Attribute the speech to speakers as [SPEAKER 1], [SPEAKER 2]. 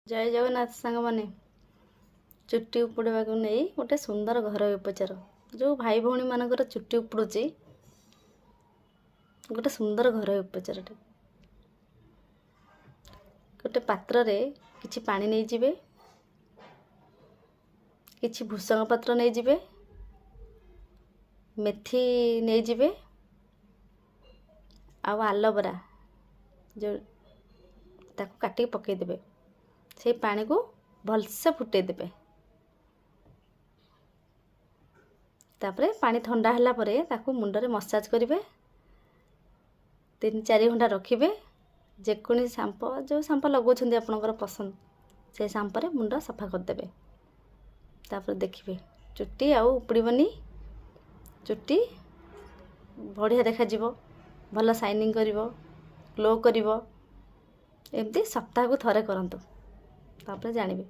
[SPEAKER 1] जय जगन्नाथ सांग मैंने चुट्टी उपुड़ा को नहीं गोटे सुंदर घर उपचार जो भाई भौणी मानकर चुट्टी उपुड़ुची गोटे सुंदर घर उपचार गोटे पात्र रे किछि पानी नहीं जिबे किछि भूसंग पत्र नहीं जिबे मेथी नहीं जिबे आउ आलोवेरा जो ताको काटी पकई देबे से पानी को भलसे फुटे देबे तापरे पानी ठंडा हला परे ताको मुंडरे मसाज करिवे 3-4 घंटा रखिबे जेकोनी शैम्पू जो शैम्पू लगौछन्ती आपनकर पसंद से शैम्पू रे मुंड सफा कर देबे तापर देखिबे चुट्टी आउ उपड़ीबनी चुट्टी बढ़िया देखा जीवो भल शाइनिंग करिवो ग्लो करिवो एमती सप्ताह को थरे करंतु तापर जानिबे।